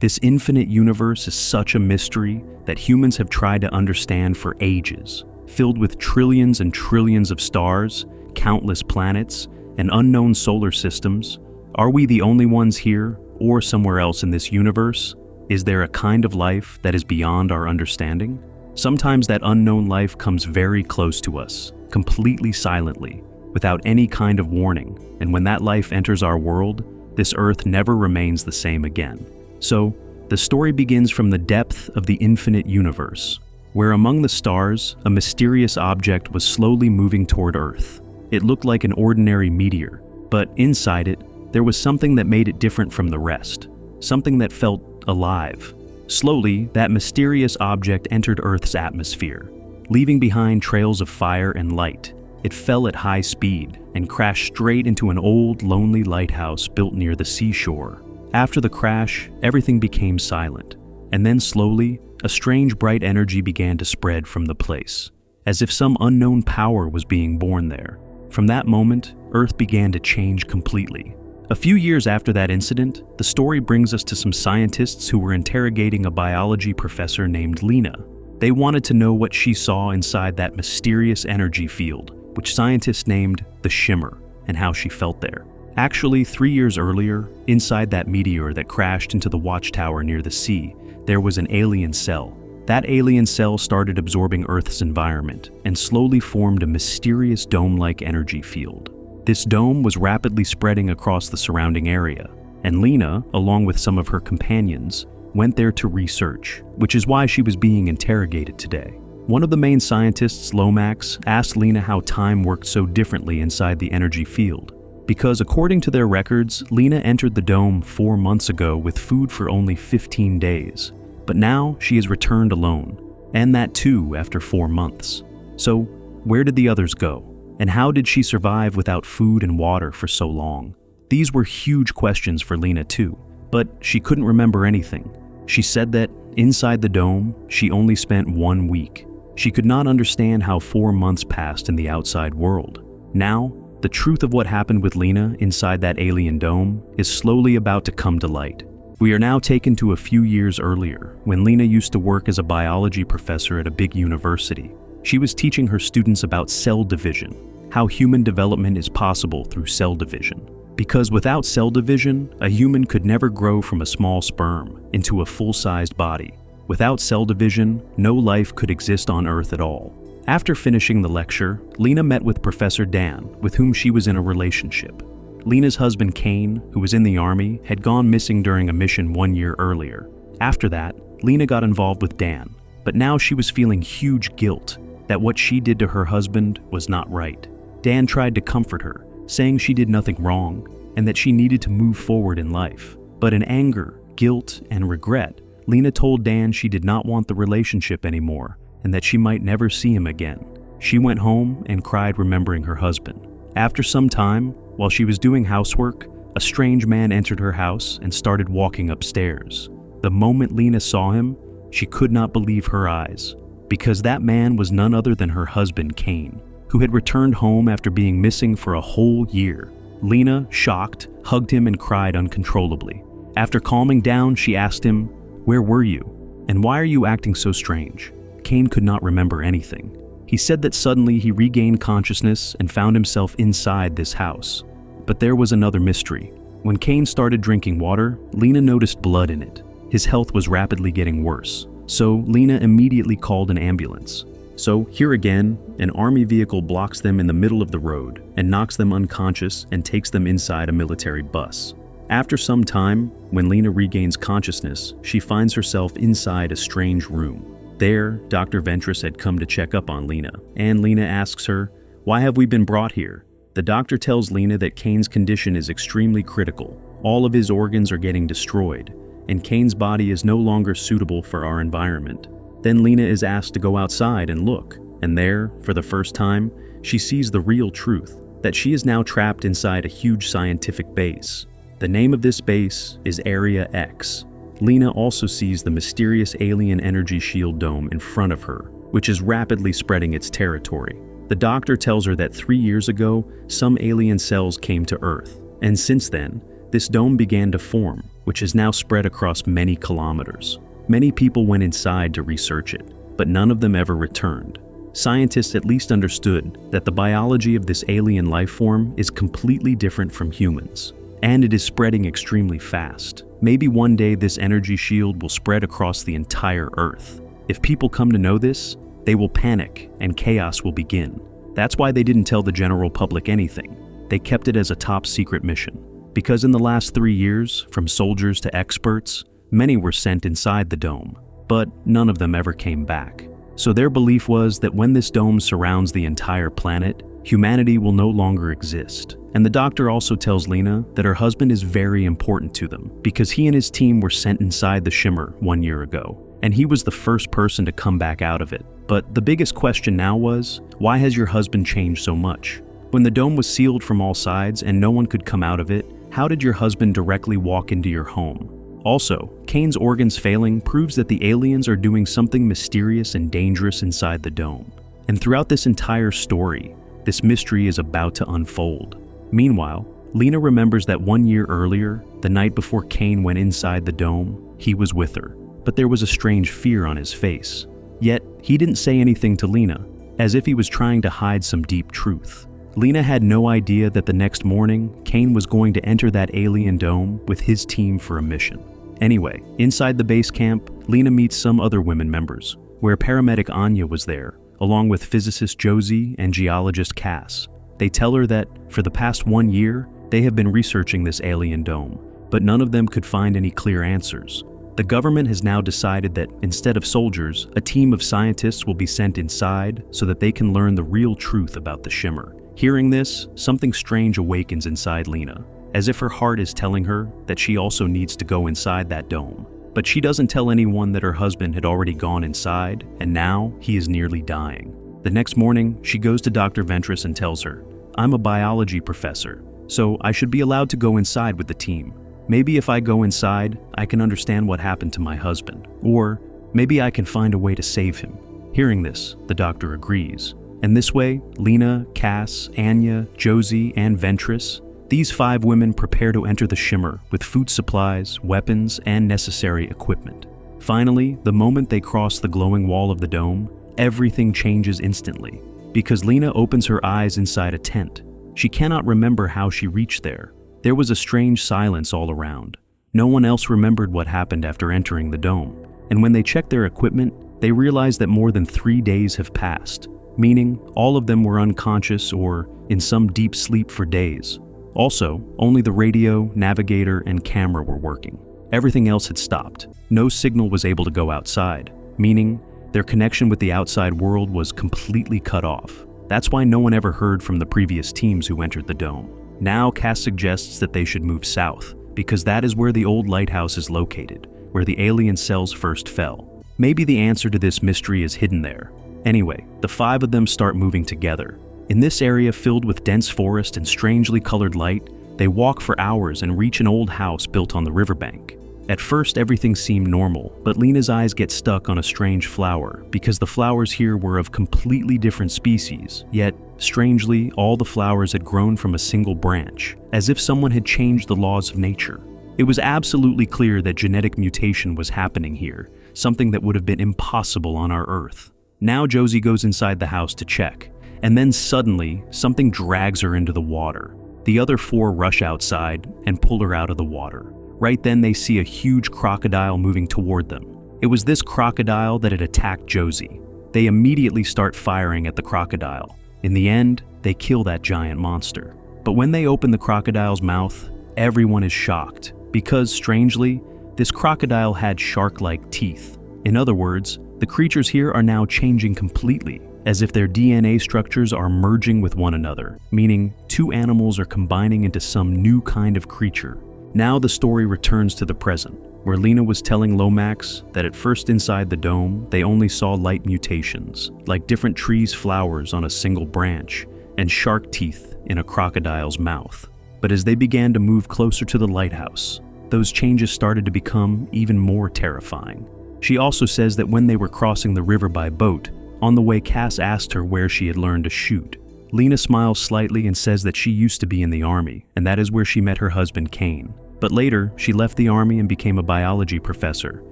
This infinite universe is such a mystery that humans have tried to understand for ages, filled with trillions and trillions of stars, countless planets, and unknown solar systems. Are we the only ones here, or somewhere else in this universe? Is there a kind of life that is beyond our understanding? Sometimes that unknown life comes very close to us, completely silently, without any kind of warning, and when that life enters our world, this Earth never remains the same again. So, the story begins from the depth of the infinite universe, where among the stars, a mysterious object was slowly moving toward Earth. It looked like an ordinary meteor, but inside it, there was something that made it different from the rest, something that felt alive. Slowly, that mysterious object entered Earth's atmosphere, leaving behind trails of fire and light. It fell at high speed and crashed straight into an old, lonely lighthouse built near the seashore. After the crash, everything became silent, and then slowly, a strange bright energy began to spread from the place, as if some unknown power was being born there. From that moment, Earth began to change completely. A few years after that incident, the story brings us to some scientists who were interrogating a biology professor named Lena. They wanted to know what she saw inside that mysterious energy field, which scientists named the shimmer, and how she felt there. Actually, 3 years earlier, inside that meteor that crashed into the watchtower near the sea, there was an alien cell. That alien cell started absorbing Earth's environment and slowly formed a mysterious dome-like energy field. This dome was rapidly spreading across the surrounding area, and Lena, along with some of her companions, went there to research, which is why she was being interrogated today. One of the main scientists, Lomax, asked Lena how time worked so differently inside the energy field. Because according to their records, Lena entered the dome 4 months ago with food for only 15 days. But now she has returned alone, and that too after 4 months. So, where did the others go? And how did she survive without food and water for so long? These were huge questions for Lena too, but she couldn't remember anything. She said that, inside the dome, she only spent 1 week. She could not understand how 4 months passed in the outside world. Now, the truth of what happened with Lena inside that alien dome is slowly about to come to light. We are now taken to a few years earlier, when Lena used to work as a biology professor at a big university. She was teaching her students about cell division, how human development is possible through cell division. Because without cell division, a human could never grow from a small sperm into a full-sized body. Without cell division, no life could exist on Earth at all. After finishing the lecture, Lena met with Professor Dan, with whom she was in a relationship. Lena's husband Cain, who was in the army, had gone missing during a mission 1 year earlier. After that, Lena got involved with Dan, but now she was feeling huge guilt that what she did to her husband was not right. Dan tried to comfort her, saying she did nothing wrong and that she needed to move forward in life. But in anger, guilt, and regret, Lena told Dan she did not want the relationship anymore and that she might never see him again. She went home and cried remembering her husband. After some time, while she was doing housework, a strange man entered her house and started walking upstairs. The moment Lena saw him, she could not believe her eyes, because that man was none other than her husband Cain, who had returned home after being missing for a whole year. Lena, shocked, hugged him and cried uncontrollably. After calming down, she asked him, "Where were you? And why are you acting so strange?" Cain could not remember anything. He said that suddenly he regained consciousness and found himself inside this house. But there was another mystery. When Cain started drinking water, Lena noticed blood in it. His health was rapidly getting worse, so Lena immediately called an ambulance. So here again, an army vehicle blocks them in the middle of the road and knocks them unconscious and takes them inside a military bus. After some time, when Lena regains consciousness, she finds herself inside a strange room. There, Dr. Ventress had come to check up on Lena, and Lena asks her, "Why have we been brought here?" The doctor tells Lena that Cain's condition is extremely critical. All of his organs are getting destroyed, and Cain's body is no longer suitable for our environment. Then Lena is asked to go outside and look, and there, for the first time, she sees the real truth, that she is now trapped inside a huge scientific base. The name of this base is Area X. Lena also sees the mysterious alien energy shield dome in front of her, which is rapidly spreading its territory. The doctor tells her that 3 years ago, some alien cells came to Earth, and since then, this dome began to form, which has now spread across many kilometers. Many people went inside to research it, but none of them ever returned. Scientists at least understood that the biology of this alien life form is completely different from humans, and it is spreading extremely fast. Maybe one day this energy shield will spread across the entire Earth. If people come to know this, they will panic and chaos will begin. That's why they didn't tell the general public anything. They kept it as a top secret mission. Because in the last 3 years, from soldiers to experts, many were sent inside the dome, but none of them ever came back. So their belief was that when this dome surrounds the entire planet, humanity will no longer exist. And the doctor also tells Lena that her husband is very important to them because he and his team were sent inside the shimmer 1 year ago, and he was the first person to come back out of it. But the biggest question now was, why has your husband changed so much? When the dome was sealed from all sides and no one could come out of it, how did your husband directly walk into your home? Also, Cain's organs failing proves that the aliens are doing something mysterious and dangerous inside the dome. And throughout this entire story, this mystery is about to unfold. Meanwhile, Lena remembers that 1 year earlier, the night before Cain went inside the dome, he was with her, but there was a strange fear on his face. Yet, he didn't say anything to Lena, as if he was trying to hide some deep truth. Lena had no idea that the next morning, Cain was going to enter that alien dome with his team for a mission. Anyway, inside the base camp, Lena meets some other women members, where paramedic Anya was there, along with physicist Josie and geologist Cass. They tell her that, for the past 1 year, they have been researching this alien dome, but none of them could find any clear answers. The government has now decided that, instead of soldiers, a team of scientists will be sent inside so that they can learn the real truth about the shimmer. Hearing this, something strange awakens inside Lena, as if her heart is telling her that she also needs to go inside that dome. But she doesn't tell anyone that her husband had already gone inside, and now he is nearly dying. The next morning, she goes to Dr. Ventris and tells her, "I'm a biology professor, so I should be allowed to go inside with the team. Maybe if I go inside, I can understand what happened to my husband, or maybe I can find a way to save him." Hearing this, the doctor agrees. And this way, Lena, Cass, Anya, Josie, and Ventris, these 5 women prepare to enter the shimmer with food supplies, weapons, and necessary equipment. Finally, the moment they cross the glowing wall of the dome, everything changes instantly, because Lena opens her eyes inside a tent. She cannot remember how she reached there. There was a strange silence all around. No one else remembered what happened after entering the dome. And when they check their equipment, they realize that more than 3 days have passed, meaning all of them were unconscious or in some deep sleep for days. Also, only the radio, navigator, and camera were working. Everything else had stopped. No signal was able to go outside, meaning their connection with the outside world was completely cut off. That's why no one ever heard from the previous teams who entered the dome. Now, Cass suggests that they should move south, because that is where the old lighthouse is located, where the alien cells first fell. Maybe the answer to this mystery is hidden there. Anyway, the 5 of them start moving together. In this area filled with dense forest and strangely colored light, they walk for hours and reach an old house built on the riverbank. At first, everything seemed normal, but Lena's eyes get stuck on a strange flower because the flowers here were of completely different species, yet, strangely, all the flowers had grown from a single branch, as if someone had changed the laws of nature. It was absolutely clear that genetic mutation was happening here, something that would have been impossible on our Earth. Now Josie goes inside the house to check, and then suddenly, something drags her into the water. The other 4 rush outside and pull her out of the water. Right then they see a huge crocodile moving toward them. It was this crocodile that had attacked Josie. They immediately start firing at the crocodile. In the end, they kill that giant monster. But when they open the crocodile's mouth, everyone is shocked, because strangely, this crocodile had shark-like teeth. In other words, the creatures here are now changing completely, as if their DNA structures are merging with one another, meaning 2 animals are combining into some new kind of creature. Now the story returns to the present, where Lena was telling Lomax that at first inside the dome, they only saw light mutations, like different trees' flowers on a single branch, and shark teeth in a crocodile's mouth. But as they began to move closer to the lighthouse, those changes started to become even more terrifying. She also says that when they were crossing the river by boat, on the way Cass asked her where she had learned to shoot. Lena smiles slightly and says that she used to be in the army, and that is where she met her husband Cain. But later, she left the army and became a biology professor.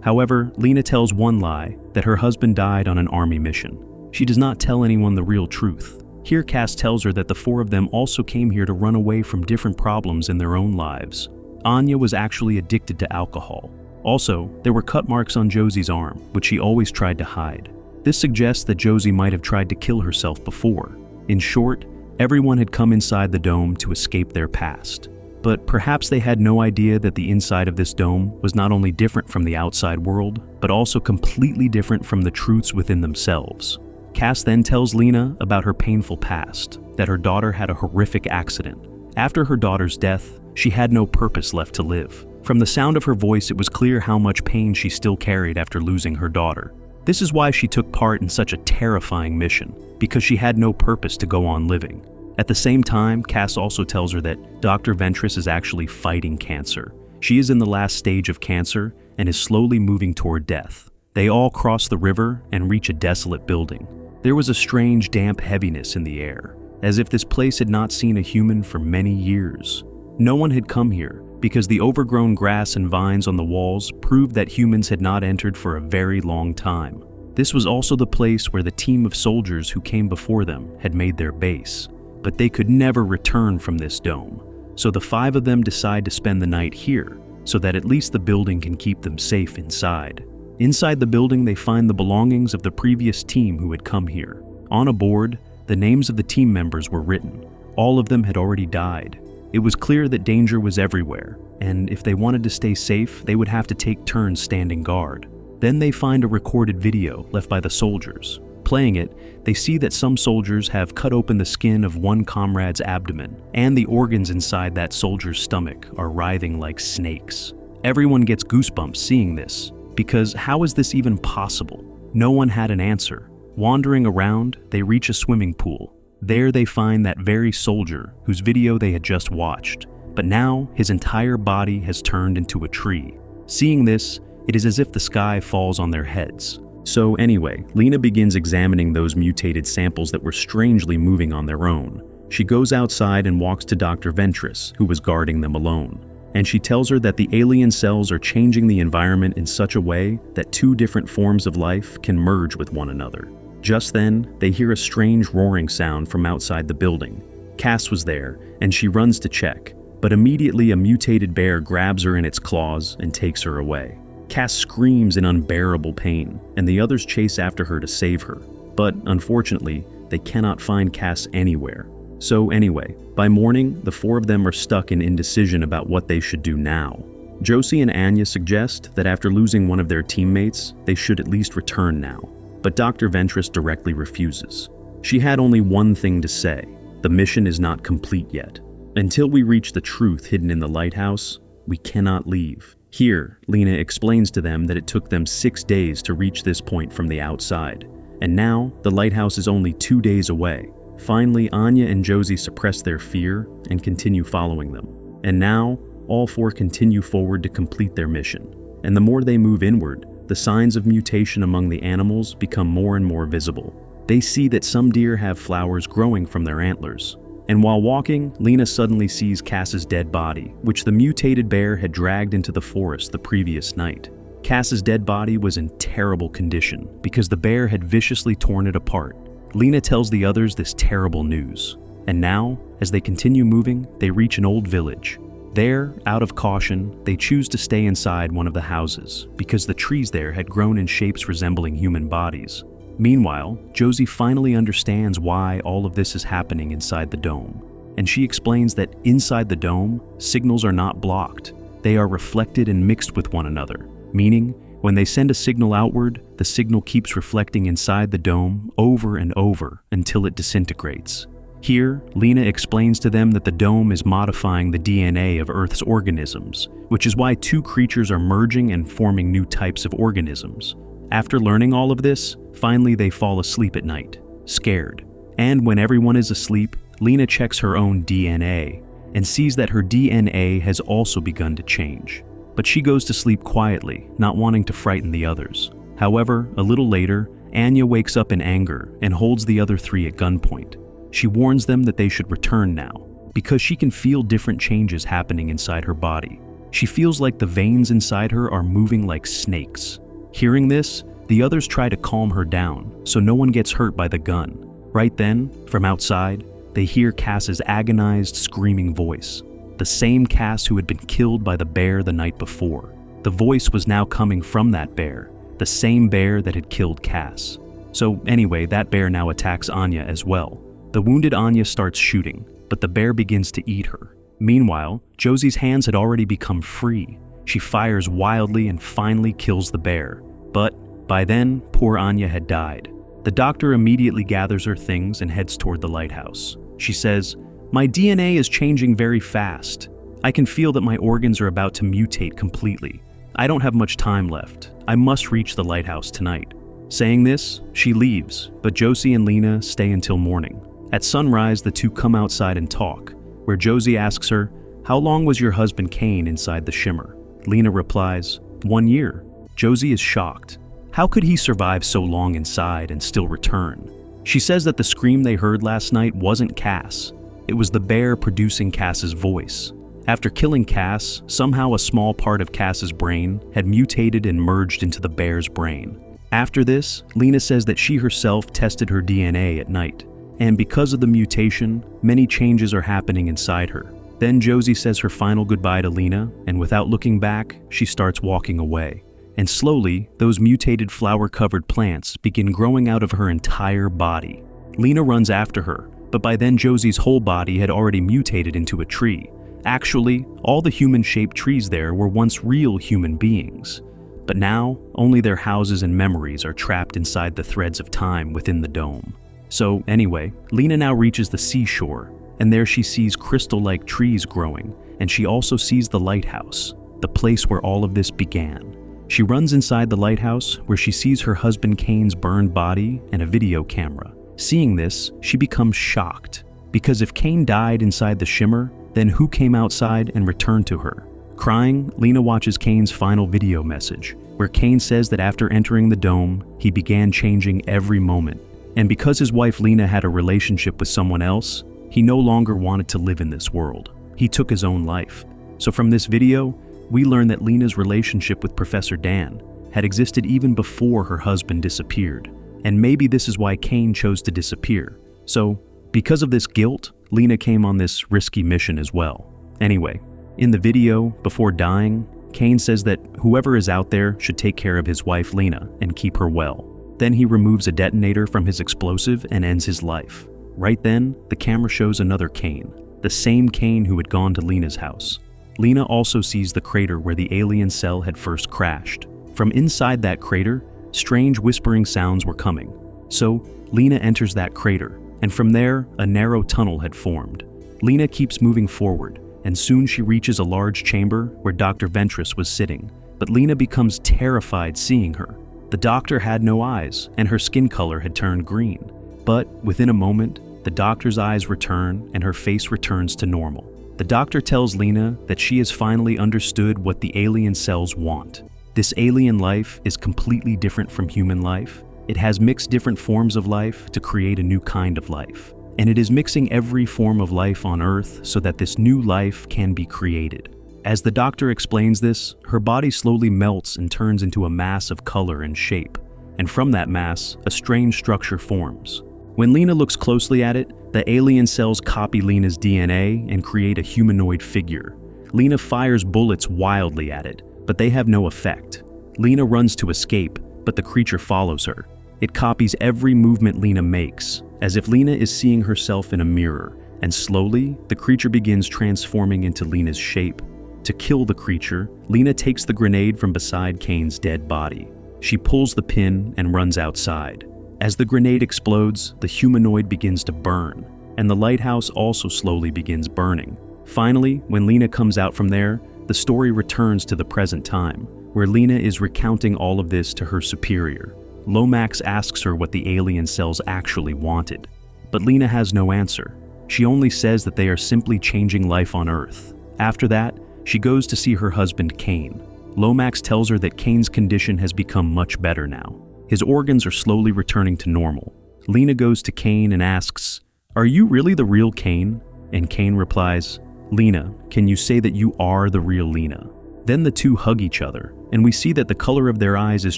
However, Lena tells one lie, that her husband died on an army mission. She does not tell anyone the real truth. Here, Cass tells her that the four of them also came here to run away from different problems in their own lives. Anya was actually addicted to alcohol. Also, there were cut marks on Josie's arm, which she always tried to hide. This suggests that Josie might have tried to kill herself before. In short, everyone had come inside the dome to escape their past. But perhaps they had no idea that the inside of this dome was not only different from the outside world, but also completely different from the truths within themselves. Cass then tells Lena about her painful past, that her daughter had a horrific accident. After her daughter's death, she had no purpose left to live. From the sound of her voice, it was clear how much pain she still carried after losing her daughter. This is why she took part in such a terrifying mission, because she had no purpose to go on living. At the same time, Cass also tells her that Dr. Ventress is actually fighting cancer. She is in the last stage of cancer and is slowly moving toward death. They all cross the river and reach a desolate building. There was a strange, damp heaviness in the air, as if this place had not seen a human for many years. No one had come here, because the overgrown grass and vines on the walls proved that humans had not entered for a very long time. This was also the place where the team of soldiers who came before them had made their base. But they could never return from this dome. So the five of them decide to spend the night here, so that at least the building can keep them safe inside. Inside the building, they find the belongings of the previous team who had come here. On a board, the names of the team members were written. All of them had already died. It was clear that danger was everywhere, and if they wanted to stay safe, they would have to take turns standing guard. Then they find a recorded video left by the soldiers. Playing it, they see that some soldiers have cut open the skin of one comrade's abdomen, and the organs inside that soldier's stomach are writhing like snakes. Everyone gets goosebumps seeing this, because how is this even possible? No one had an answer. Wandering around, they reach a swimming pool. There they find that very soldier whose video they had just watched, but now his entire body has turned into a tree. Seeing this, it is as if the sky falls on their heads. So anyway, Lena begins examining those mutated samples that were strangely moving on their own. She goes outside and walks to Dr. Ventress, who was guarding them alone. And she tells her that the alien cells are changing the environment in such a way that two different forms of life can merge with one another. Just then, they hear a strange roaring sound from outside the building. Cass was there, and she runs to check, but immediately a mutated bear grabs her in its claws and takes her away. Cass screams in unbearable pain, and the others chase after her to save her. But unfortunately, they cannot find Cass anywhere. So anyway, by morning, the four of them are stuck in indecision about what they should do now. Josie and Anya suggest that after losing one of their teammates, they should at least return now. But Dr. Ventress directly refuses. She had only one thing to say: the mission is not complete yet. Until we reach the truth hidden in the lighthouse, we cannot leave. Here, Lena explains to them that it took them 6 days to reach this point from the outside, and now the lighthouse is only 2 days away. Finally, Anya and Josie suppress their fear and continue following them. And now, all four continue forward to complete their mission. And the more they move inward, the signs of mutation among the animals become more and more visible. They see that some deer have flowers growing from their antlers. And while walking, Lena suddenly sees Cass's dead body, which the mutated bear had dragged into the forest the previous night. Cass's dead body was in terrible condition because the bear had viciously torn it apart. Lena tells the others this terrible news. And now, as they continue moving, they reach an old village. There, out of caution, they choose to stay inside one of the houses because the trees there had grown in shapes resembling human bodies. Meanwhile, Josie finally understands why all of this is happening inside the dome. And she explains that inside the dome, signals are not blocked. They are reflected and mixed with one another, meaning when they send a signal outward, the signal keeps reflecting inside the dome over and over until it disintegrates. Here, Lena explains to them that the dome is modifying the DNA of Earth's organisms, which is why two creatures are merging and forming new types of organisms. After learning all of this, finally they fall asleep at night, scared. And when everyone is asleep, Lena checks her own DNA and sees that her DNA has also begun to change. But she goes to sleep quietly, not wanting to frighten the others. However, a little later, Anya wakes up in anger and holds the other three at gunpoint. She warns them that they should return now, because she can feel different changes happening inside her body. She feels like the veins inside her are moving like snakes. Hearing this, the others try to calm her down so no one gets hurt by the gun. Right then, from outside, they hear Cass's agonized, screaming voice. The same Cass who had been killed by the bear the night before. The voice was now coming from that bear, the same bear that had killed Cass. So anyway, that bear now attacks Anya as well. The wounded Anya starts shooting, but the bear begins to eat her. Meanwhile, Josie's hands had already become free. She fires wildly and finally kills the bear. But by then, poor Anya had died. The doctor immediately gathers her things and heads toward the lighthouse. She says, "My DNA is changing very fast. I can feel that my organs are about to mutate completely. I don't have much time left. I must reach the lighthouse tonight." Saying this, she leaves, but Josie and Lena stay until morning. At sunrise, the two come outside and talk, where Josie asks her, "How long was your husband Cain inside the shimmer?" Lena replies, "1 year." Josie is shocked. How could he survive so long inside and still return? She says that the scream they heard last night wasn't Cass. It was the bear producing Cass's voice. After killing Cass, somehow a small part of Cass's brain had mutated and merged into the bear's brain. After this, Lena says that she herself tested her DNA at night, and because of the mutation, many changes are happening inside her. Then Josie says her final goodbye to Lena, and without looking back, she starts walking away. And slowly, those mutated flower-covered plants begin growing out of her entire body. Lena runs after her, but by then Josie's whole body had already mutated into a tree. Actually, all the human-shaped trees there were once real human beings. But now, only their houses and memories are trapped inside the threads of time within the dome. So anyway, Lena now reaches the seashore, and there she sees crystal-like trees growing, and she also sees the lighthouse, the place where all of this began. She runs inside the lighthouse, where she sees her husband Cain's burned body and a video camera. Seeing this, she becomes shocked, because if Cain died inside the shimmer, then who came outside and returned to her? Crying, Lena watches Cain's final video message, where Cain says that after entering the dome, he began changing every moment. And because his wife Lena had a relationship with someone else, he no longer wanted to live in this world. He took his own life. So from this video, we learn that Lena's relationship with Professor Dan had existed even before her husband disappeared. And maybe this is why Cain chose to disappear. So, because of this guilt, Lena came on this risky mission as well. Anyway, in the video, before dying, Cain says that whoever is out there should take care of his wife Lena and keep her well. Then he removes a detonator from his explosive and ends his life. Right then, the camera shows another Cain, the same Cain who had gone to Lena's house. Lena also sees the crater where the alien cell had first crashed. From inside that crater, strange whispering sounds were coming. So, Lena enters that crater, and from there, a narrow tunnel had formed. Lena keeps moving forward, and soon she reaches a large chamber where Dr. Ventress was sitting, but Lena becomes terrified seeing her. The doctor had no eyes, and her skin color had turned green. But within a moment, the doctor's eyes return and her face returns to normal. The doctor tells Lena that she has finally understood what the alien cells want. This alien life is completely different from human life. It has mixed different forms of life to create a new kind of life. And it is mixing every form of life on Earth so that this new life can be created. As the doctor explains this, her body slowly melts and turns into a mass of color and shape. And from that mass, a strange structure forms. When Lena looks closely at it, the alien cells copy Lena's DNA and create a humanoid figure. Lena fires bullets wildly at it, but they have no effect. Lena runs to escape, but the creature follows her. It copies every movement Lena makes, as if Lena is seeing herself in a mirror, and slowly, the creature begins transforming into Lena's shape. To kill the creature, Lena takes the grenade from beside Cain's dead body. She pulls the pin and runs outside. As the grenade explodes, the humanoid begins to burn, and the lighthouse also slowly begins burning. Finally, when Lena comes out from there, the story returns to the present time, where Lena is recounting all of this to her superior. Lomax asks her what the alien cells actually wanted, but Lena has no answer. She only says that they are simply changing life on Earth. After that, she goes to see her husband Cain. Lomax tells her that Cain's condition has become much better now. His organs are slowly returning to normal. Lena goes to Cain and asks, "Are you really the real Cain?" And Cain replies, "Lena, can you say that you are the real Lena?" Then the two hug each other, and we see that the color of their eyes is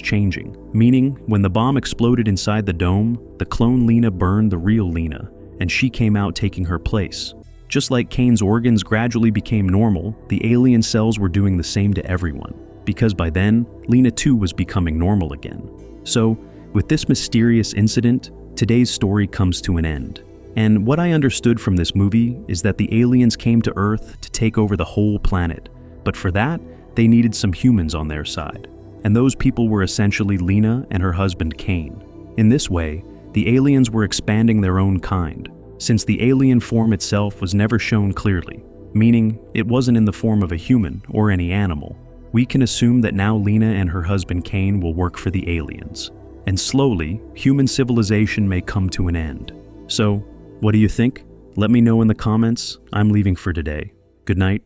changing, meaning when the bomb exploded inside the dome, the clone Lena burned the real Lena, and she came out taking her place. Just like Cain's organs gradually became normal, the alien cells were doing the same to everyone, because by then, Lena too was becoming normal again. So, with this mysterious incident, today's story comes to an end. And what I understood from this movie is that the aliens came to Earth to take over the whole planet, but for that, they needed some humans on their side. And those people were essentially Lena and her husband Cain. In this way, the aliens were expanding their own kind, since the alien form itself was never shown clearly, meaning it wasn't in the form of a human or any animal. We can assume that now Lena and her husband Cain will work for the aliens, and slowly, human civilization may come to an end. So, what do you think? Let me know in the comments. I'm leaving for today. Good night.